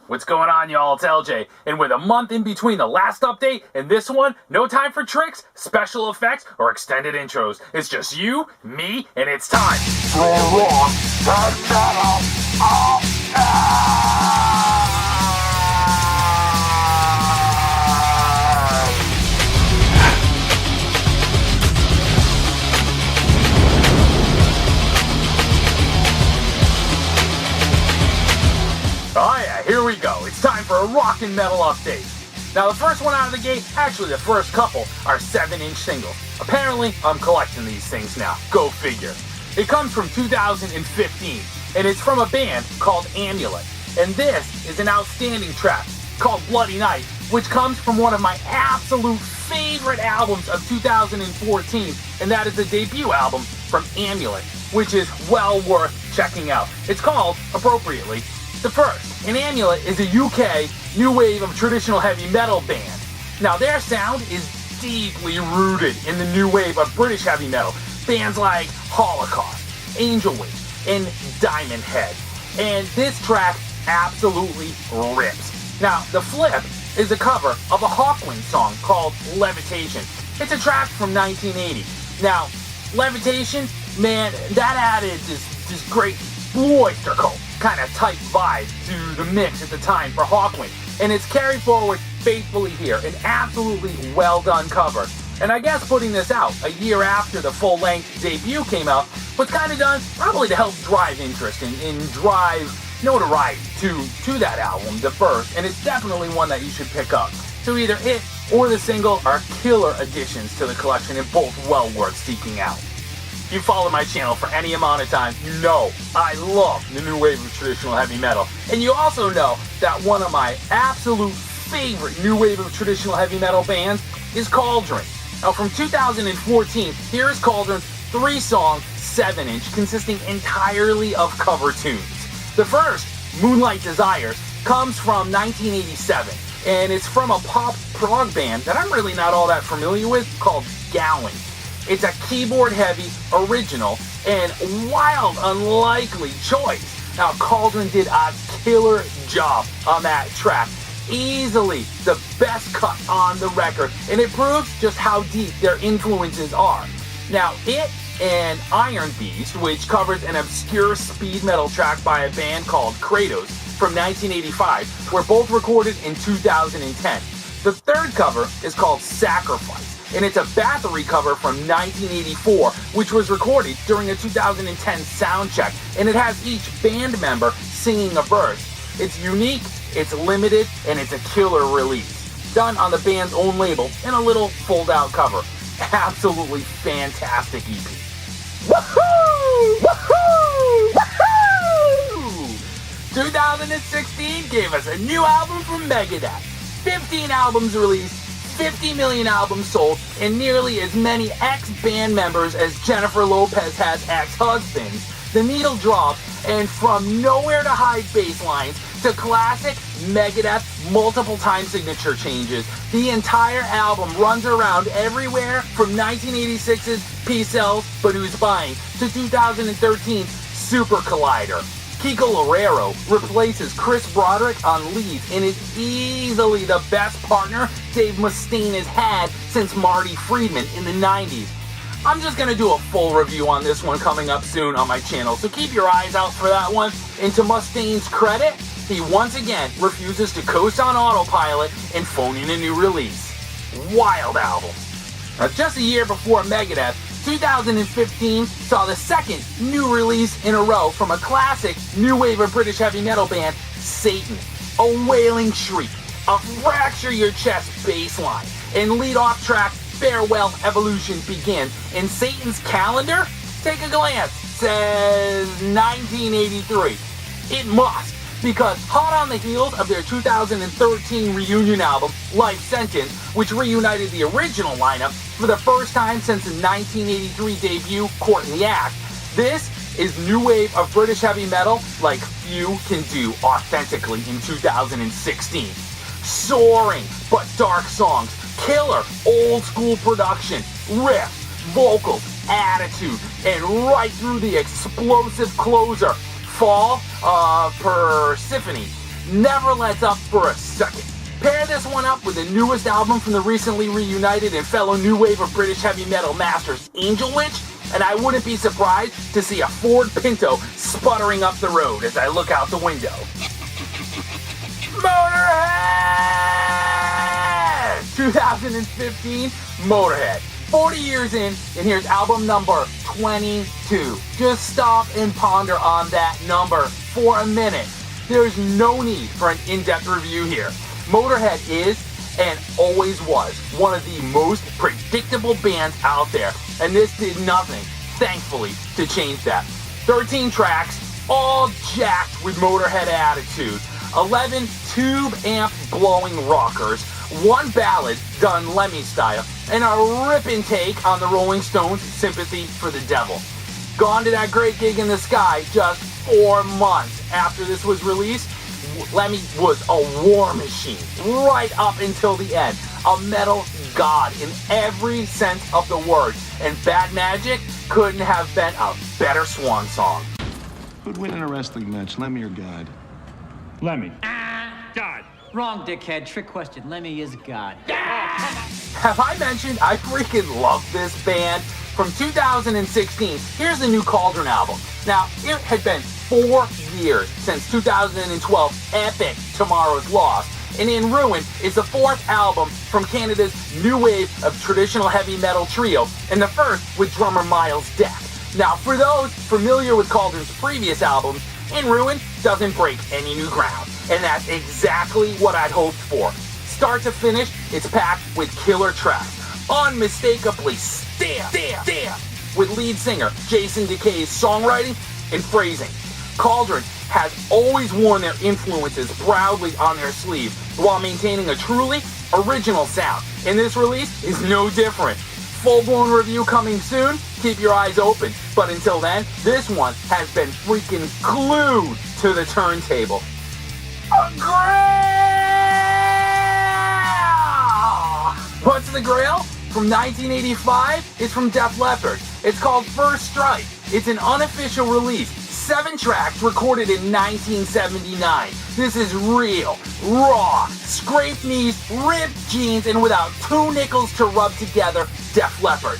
What's going on, y'all? It's LJ, and with a month in between the last update and this one, no time for tricks, special effects, or extended intros. It's just you, me, and it's time for Rock and Metal Update! Oh yeah, here we go. It's time for a rock and metal update. Now the first one out of the gate, actually the first couple, are 7-inch singles. Apparently, I'm collecting these things now. Go figure. It comes from 2015, and it's from a band called Amulet. And this is an outstanding track called Bloody Night, which comes from one of my absolute favorite albums of 2014, and that is the debut album from Amulet, which is well worth checking out. It's called, appropriately, The First. And Amulet is a UK new wave of traditional heavy metal band. Now their sound is deeply rooted in the new wave of British heavy metal. Bands like Holocaust, Angel Witch, and Diamond Head. And this track absolutely rips. Now the flip is a cover of a Hawkwind song called Levitation. It's a track from 1980. Now, Levitation, man, that added this great Blue Oyster Cult kind of type vibe to the mix at the time for Hawkwind, and it's carried forward faithfully here. An absolutely well done cover. And I guess putting this out a year after the full-length debut came out was kind of done probably to help drive interest and drive notoriety to that album, The First, and it's definitely one that you should pick up. So either it or the single are killer additions to the collection and both well worth seeking out. If you follow my channel for any amount of time, you know I love the new wave of traditional heavy metal. And you also know that one of my absolute favorite new wave of traditional heavy metal bands is Cauldron. Now from 2014, here is Cauldron's 3-song 7-inch consisting entirely of cover tunes. The first, Moonlight Desires, comes from 1987, and it's from a pop prog band that I'm really not all that familiar with called Gallon. It's a keyboard-heavy, original, and wild, unlikely choice. Now, Cauldron did a killer job on that track. Easily the best cut on the record, and it proves just how deep their influences are. Now, it and Iron Beast, which covers an obscure speed metal track by a band called Kratos from 1985, were both recorded in 2010. The third cover is called Sacrifice, and it's a Bathory cover from 1984, which was recorded during a 2010 sound check, and it has each band member singing a verse. It's unique, it's limited, and it's a killer release, done on the band's own label in a little fold-out cover. Absolutely fantastic EP. Woohoo! Woohoo! Woohoo! 2016 gave us a new album from Megadeth. 15 albums released, 50 million albums sold, and nearly as many ex-band members as Jennifer Lopez has ex-husbands. The needle drops, and from nowhere to hide bass lines to classic Megadeth multiple time signature changes, the entire album runs around everywhere from 1986's Peace Sells, But Who's Buying to 2013's Super Collider. Kiko Loureiro replaces Chris Broderick on lead and is easily the best partner Dave Mustaine has had since Marty Friedman in the 90s. I'm just going to do a full review on this one coming up soon on my channel, so keep your eyes out for that one. And to Mustaine's credit, he once again refuses to coast on autopilot and phone in a new release. Wild album. Now, just a year before Megadeth, 2015 saw the second new release in a row from a classic new wave of British heavy metal band, Satan. A wailing shriek, a fracture your chest bass line, and lead-off track Farewell Evolution begins. In Satan's calendar, take a glance, says 1983. It must, because hot on the heels of their 2013 reunion album, Life Sentence, which reunited the original lineup for the first time since the 1983 debut, Court in the Act, this is new wave of British heavy metal like few can do authentically in 2016. Soaring but dark songs, killer old school production, riff, vocals, attitude, and right through the explosive closer, Fall of Persephone. never lets up for a second. Pair this one up with the newest album from the recently reunited and fellow new wave of British heavy metal masters, Angel Witch, and I wouldn't be surprised to see a Ford Pinto sputtering up the road as I look out the window. Motorhead! 2015, Motorhead. 40 years in, and here's album number 22. Just stop and ponder on that number for a minute. There's no need for an in-depth review here. Motorhead is, and always was, one of the most predictable bands out there, and this did nothing, thankfully, to change that. 13 tracks, all jacked with Motorhead attitude. 11 tube amp blowing rockers, 1 ballad done Lemmy style, and a ripping take on the Rolling Stones' Sympathy for the Devil. Gone to that great gig in the sky just 4 months after this was released. Lemmy was a war machine right up until the end. A metal god in every sense of the word. And Bad Magic couldn't have been a better swan song. Who'd win in a wrestling match, Lemmy or God? Lemmy. God. Wrong, dickhead. Trick question. Lemmy is God. Have I mentioned I freaking love this band? From 2016, here's the new Cauldron album. Now, it had been 4 years since 2012's epic Tomorrow's Lost, and In Ruin is the 4th album from Canada's new wave of traditional heavy metal trio, and the first with drummer Miles Deck. Now, for those familiar with Cauldron's previous albums, In Ruin doesn't break any new ground, and that's exactly what I'd hoped for. Start to finish, it's packed with killer tracks, unmistakably stamp, with lead singer Jason Decay's songwriting and phrasing. Cauldron has always worn their influences proudly on their sleeve while maintaining a truly original sound, and this release is no different. Full-blown review coming soon. Keep your eyes open. But until then, this one has been freaking glued to the turntable. A Grail! What's the Grail? From 1985, it's from Def Leppard. It's called First Strike. It's an unofficial release. 7 tracks recorded in 1979. This is real, raw, scraped knees, ripped jeans, and without 2 nickels to rub together, Def Leppard.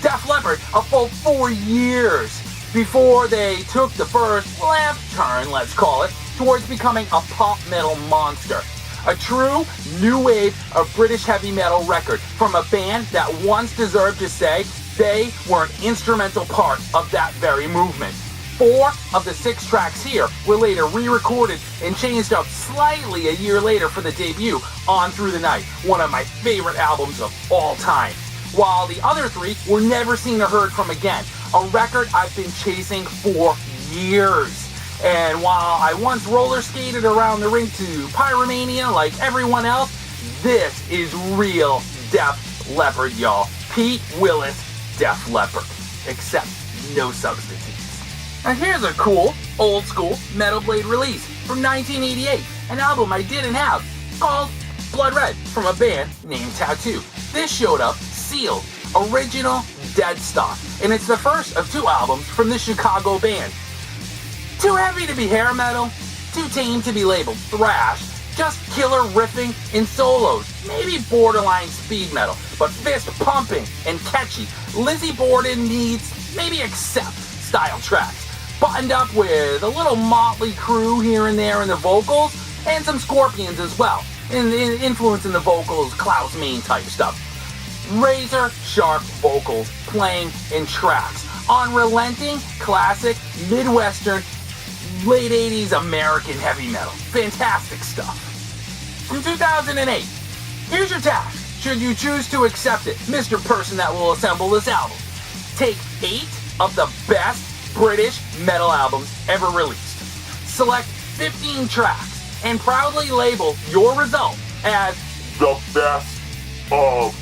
Def Leppard a full 4 years before they took the first left turn, let's call it, towards becoming a pop metal monster. A true new wave of British heavy metal record from a band that once deserved to say they were an instrumental part of that very movement. 4 of the 6 tracks here were later re-recorded and changed up slightly a year later for the debut, On Through the Night, one of my favorite albums of all time. While the other 3 were never seen or heard from again, a record I've been chasing for years. And while I once roller skated around the rink to Pyromania like everyone else, this is real Def Leppard, y'all. Pete Willis, Def Leppard. Except no substitutes. Now here's a cool, old school Metal Blade release from 1988, an album I didn't have, called Blood Red, from a band named Tattoo. This showed up sealed, original dead stock, and it's the first of 2 albums from this Chicago band. Too heavy to be hair metal, too tame to be labeled thrash, just killer riffing and solos, maybe borderline speed metal, but fist pumping and catchy. Lizzie Borden needs maybe Accept style tracks, buttoned up with a little Motley Crue here and there in the vocals, and some Scorpions as well, and influence in the vocals, Klaus Meine type stuff. Razor sharp vocals playing in tracks, unrelenting, classic, Midwestern, late 80s American heavy metal. Fantastic stuff. From 2008, here's your task, should you choose to accept it, Mr. Person that will assemble this album. Take 8 of the best British metal albums ever released. Select 15 tracks and proudly label your result as the best of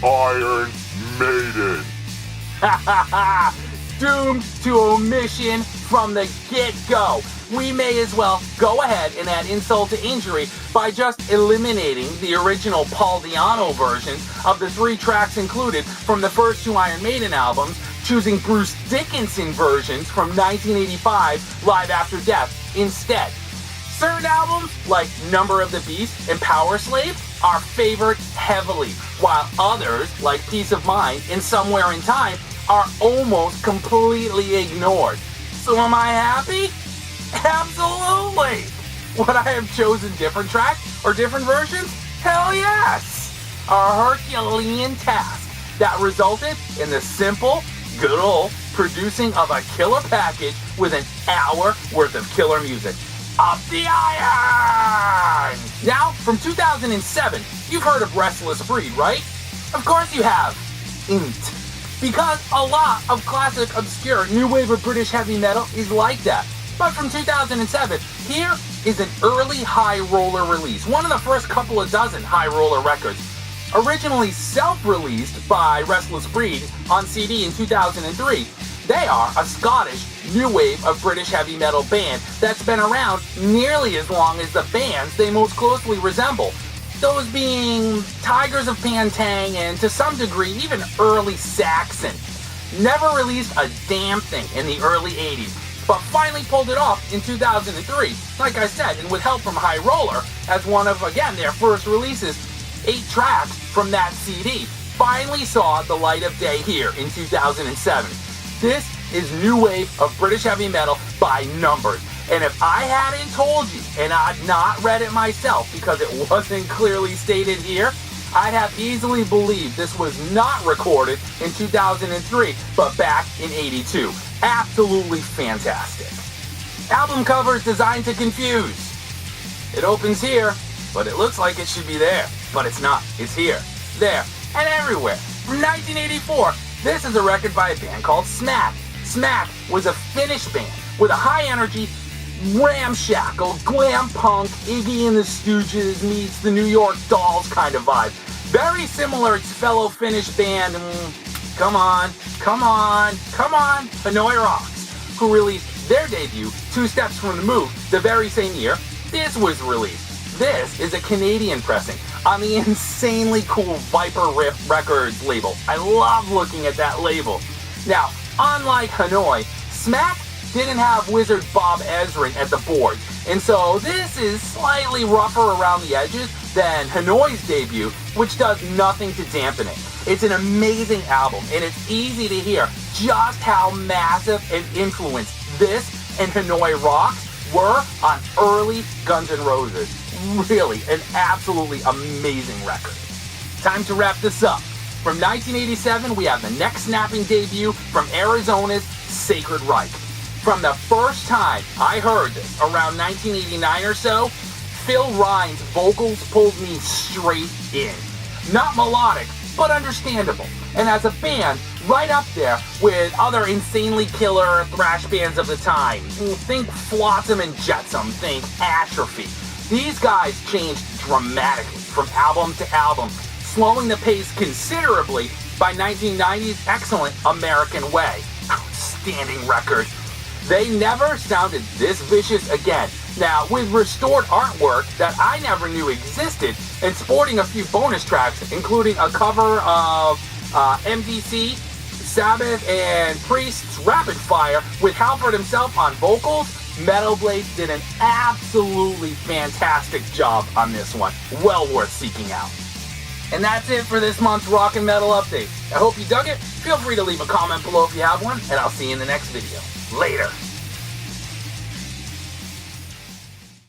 Iron Maiden. Doomed to omission from the get-go. We may as well go ahead and add insult to injury by just eliminating the original Paul Di'Anno versions of the 3 tracks included from the first 2 Iron Maiden albums, choosing Bruce Dickinson versions from 1985, Live After Death, instead. Certain albums, like Number of the Beast and Power Slave, are favored heavily, while others, like Peace of Mind and Somewhere in Time, are almost completely ignored. So am I happy? Absolutely! Would I have chosen different tracks or different versions? Hell yes! A Herculean task that resulted in the simple, good old producing of a killer package with an hour worth of killer music. Up the iron! Now, from 2007, you've heard of Restless Breed, right? Of course you have. Int. Because a lot of classic, obscure, new wave of British heavy metal is like that. But from 2007, here is an early high roller release, one of the first couple of dozen high roller records. Originally self-released by Restless Breed on CD in 2003, they are a Scottish new wave of British heavy metal band that's been around nearly as long as the bands they most closely resemble. Those being Tigers of Pantang and to some degree even early Saxon. Never released a damn thing in the early 80s, but finally pulled it off in 2003, like I said, and with help from High Roller as one of, again, their first releases. 8 tracks from that CD finally saw the light of day here in 2007. This is new wave of British heavy metal by numbers. And if I hadn't told you, and I'd not read it myself because it wasn't clearly stated here, I'd have easily believed this was not recorded in 2003, but back in 82. Absolutely fantastic. Album cover is designed to confuse. It opens here, but it looks like it should be there. But it's not. It's here, there, and everywhere. From 1984, this is a record by a band called Smack. Smack was a Finnish band with a high-energy, ramshackle, glam punk, Iggy and the Stooges meets the New York Dolls kind of vibe. Very similar to fellow Finnish band, come on, Hanoi Rocks, who released their debut, Two Steps from the Move, the very same year this was released. This is a Canadian pressing on the insanely cool Viper Riff Records label. I love looking at that label. Now, unlike Hanoi, Smack didn't have Wizard Bob Ezrin at the board, and so this is slightly rougher around the edges than Hanoi's debut, which does nothing to dampen it. It's an amazing album, and it's easy to hear just how massive an influence this and Hanoi Rocks were on early Guns N' Roses. Really, an absolutely amazing record. Time to wrap this up. From 1987, we have the neck snapping debut from Arizona's Sacred Reich. From the first time I heard this, around 1989 or so, Phil Ryan's vocals pulled me straight in. Not melodic, but understandable. And as a band, right up there with other insanely killer thrash bands of the time. Think Flotsam and Jetsam, think Atrophy. These guys changed dramatically from album to album, slowing the pace considerably by 1990's excellent American Way. Outstanding record. They never sounded this vicious again. Now, with restored artwork that I never knew existed, and sporting a few bonus tracks, including a cover of MDC, Sabbath, and Priest's Rapid Fire with Halford himself on vocals, Metal Blade did an absolutely fantastic job on this one. Well worth seeking out. And that's it for this month's Rock and Metal Update. I hope you dug it. Feel free to leave a comment below if you have one, and I'll see you in the next video. Later.